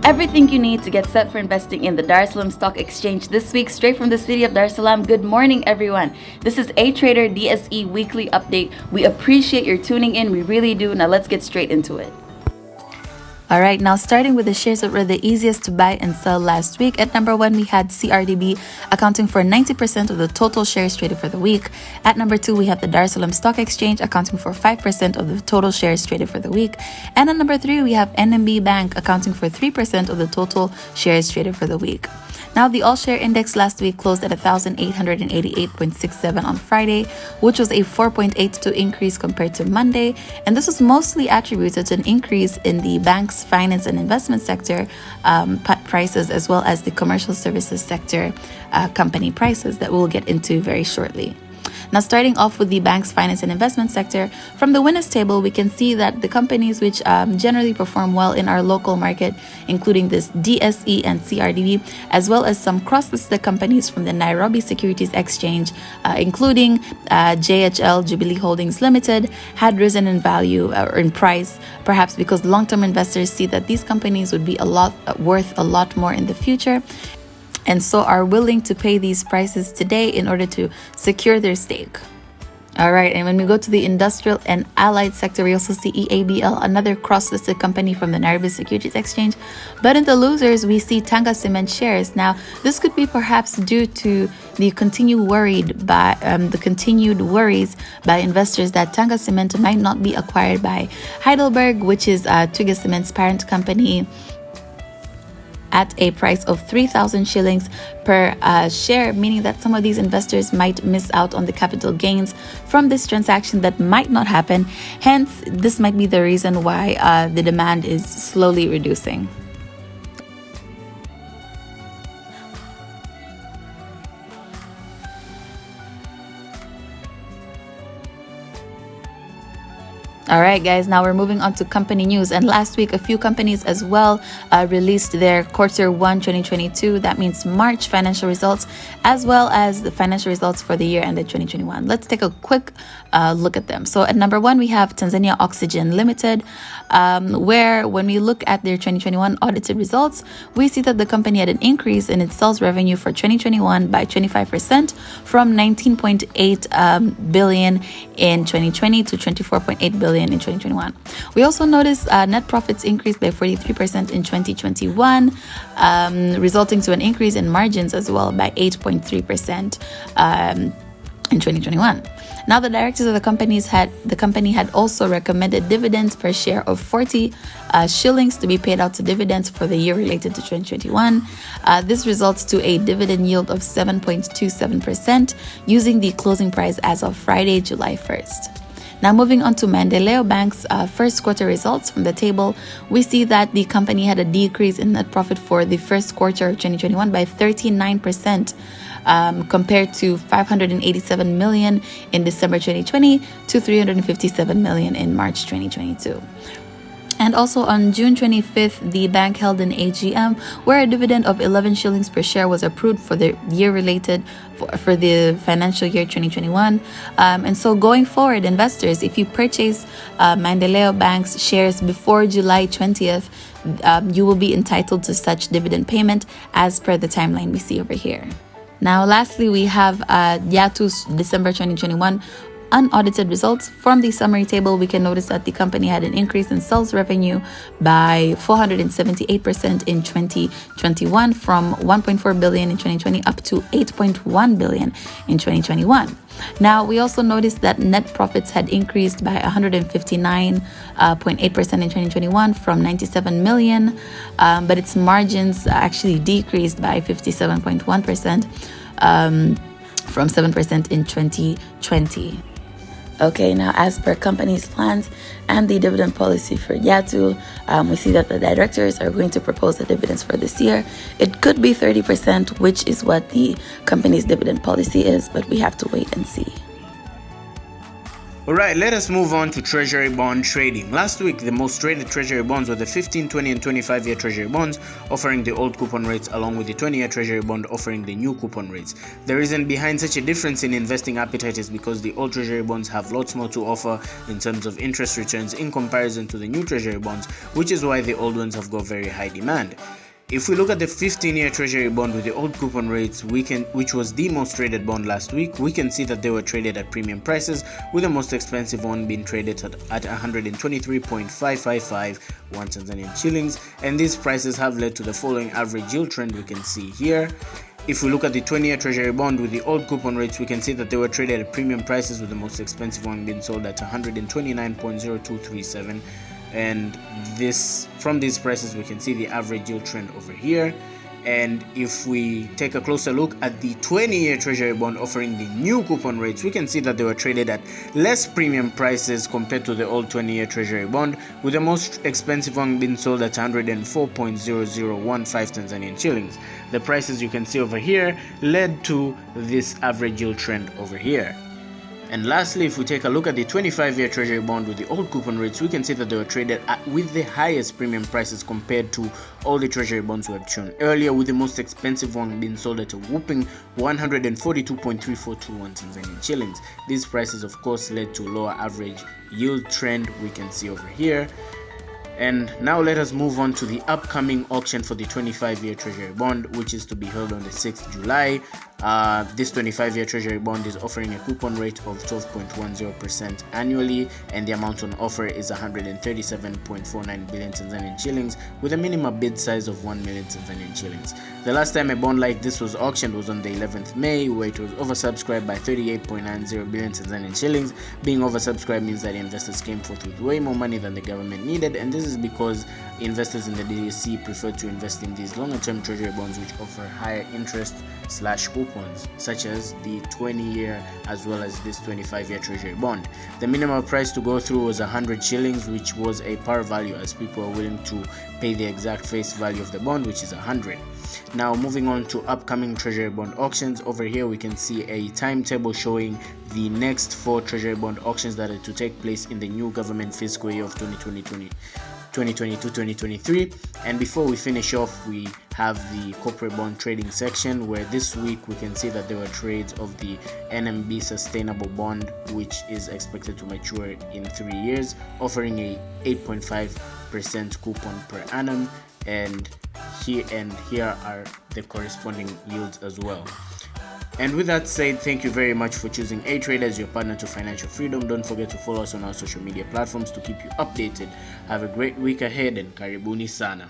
Everything you need to get set for investing in the Dar es Salaam Stock Exchange this week, straight from the city of Dar es Salaam. Good morning, everyone. This is A Trader DSE Weekly Update. We appreciate your tuning in. We really do. Now let's get straight into it. All right, now starting with the shares that were the easiest to buy and sell last week. At number 1, we had CRDB accounting for 90% of the total shares traded for the week. At number 2, we have the Dar es Salaam Stock Exchange accounting for 5% of the total shares traded for the week. And at number 3, we have NMB Bank accounting for 3% of the total shares traded for the week. Now, the all-share index last week closed at 1,888.67 on Friday, which was a 4.82 increase compared to Monday. And this was mostly attributed to an increase in the bank's finance and investment sector prices, as well as the commercial services sector company prices that we'll get into very shortly. Now, starting off with the bank's finance and investment sector, from the winners table, we can see that the companies which generally perform well in our local market, including this DSE and CRDB, as well as some cross-listed companies from the Nairobi Securities Exchange, including JHL Jubilee Holdings Limited, had risen in value or in price, perhaps because long-term investors see that these companies would be worth a lot more in the future, and so are willing to pay these prices today in order to secure their stake. All right, and when we go to the industrial and allied sector, we also see EABL, another cross-listed company from the Nairobi Securities Exchange. But in the losers, we see Tanga Cement shares. Now, this could be perhaps due to the continued worries by investors that Tanga Cement might not be acquired by Heidelberg, which is Twiga Cement's parent company, at a price of 3,000 shillings per share, meaning that some of these investors might miss out on the capital gains from this transaction that might not happen. Hence, this might be the reason why the demand is slowly reducing. All right, guys, now we're moving on to company news. And last week, a few companies as well released their quarter 1 2022. That means March financial results, as well as the financial results for the year ended 2021. Let's take a quick look at them. So at number 1, we have Tanzania Oxygen Limited, where when we look at their 2021 audited results, we see that the company had an increase in its sales revenue for 2021 by 25% from 19.8 billion in 2020 to 24.8 billion in 2021. We also noticed net profits increased by 43% in 2021, resulting to an increase in margins as well by 8.3% in 2021. Now, the directors of the company had also recommended dividends per share of 40 shillings to be paid out to dividends for the year related to 2021. This results to a dividend yield of 7.27% using the closing price as of Friday, July 1st. Now, moving on to Maendeleo Bank's first quarter results from the table, we see that the company had a decrease in net profit for the first quarter of 2021 by 39%. Compared to 587 million in December 2020 to 357 million in March 2022. And also on June 25th, the bank held an AGM where a dividend of 11 shillings per share was approved for the year related for the financial year 2021. And so going forward, investors, if you purchase Maendeleo Bank's shares before July 20th, you will be entitled to such dividend payment as per the timeline we see over here. Now, lastly, we have Yatu's December 2021 unaudited results. From the summary table, we can notice that the company had an increase in sales revenue by 478% in 2021 from 1.4 billion in 2020 up to 8.1 billion in 2021. Now, we also noticed that net profits had increased by 159.8% in 2021 from 97 million, but its margins actually decreased by 57.1% from 7% in 2020. Okay, now as per company's plans and the dividend policy for Yatu, we see that the directors are going to propose the dividends for this year. It could be 30%, which is what the company's dividend policy is, but we have to wait and see. Alright, let us move on to Treasury Bond trading. Last week, the most traded Treasury Bonds were the 15, 20 and 25-year Treasury Bonds, offering the old coupon rates, along with the 20-year Treasury Bond offering the new coupon rates. The reason behind such a difference in investing appetite is because the old Treasury Bonds have lots more to offer in terms of interest returns in comparison to the new Treasury Bonds, which is why the old ones have got very high demand. If we look at the 15-year Treasury bond with the old coupon rates, which was the most traded bond last week, we can see that they were traded at premium prices, with the most expensive one being traded at 123.555 Tanzanian shillings, and these prices have led to the following average yield trend we can see here. If we look at the 20-year Treasury bond with the old coupon rates, we can see that they were traded at premium prices, with the most expensive one being sold at 129.0237. And from these prices we can see the average yield trend over here. And if we take a closer look at the 20-year Treasury bond offering the new coupon rates, we can see that they were traded at less premium prices compared to the old 20-year Treasury bond, with the most expensive one being sold at 104.0015 Tanzanian shillings. The prices you can see over here led to this average yield trend over here. And lastly, if we take a look at the 25-year Treasury bond with the old coupon rates, we can see that they were traded with the highest premium prices compared to all the Treasury bonds we have shown earlier, with the most expensive one being sold at a whopping 142.3421 Tanzanian shillings. These prices, of course, led to lower average yield trend we can see over here. And now let us move on to the upcoming auction for the 25-year Treasury bond, which is to be held on the 6th July. This 25-year Treasury bond is offering a coupon rate of 12.10% annually, and the amount on offer is 137.49 billion Tanzanian shillings, with a minimum bid size of 1 million Tanzanian shillings. The last time a bond like this was auctioned was on the 11th May, where it was oversubscribed by 38.90 billion Tanzanian shillings. Being oversubscribed means that investors came forth with way more money than the government needed, and this is because investors in the DSE prefer to invest in these longer-term Treasury bonds which offer higher interest/coupons, such as the 20-year as well as this 25-year Treasury bond. The minimum price to go through was 100 shillings, which was a par value, as people are willing to pay the exact face value of the bond, which is 100. Now moving on to upcoming Treasury bond auctions. Over here we can see a timetable showing the next 4 Treasury bond auctions that are to take place in the new government fiscal year of 2022-2023. And before we finish off, we have the corporate bond trading section, where this week we can see that there were trades of the NMB sustainable bond, which is expected to mature in 3 years, offering a 8.5% coupon per annum, and here are the corresponding yields as well. And with that said, thank you very much for choosing A-Trade as your partner to financial freedom. Don't forget to follow us on our social media platforms to keep you updated. Have a great week ahead, and karibuni sana.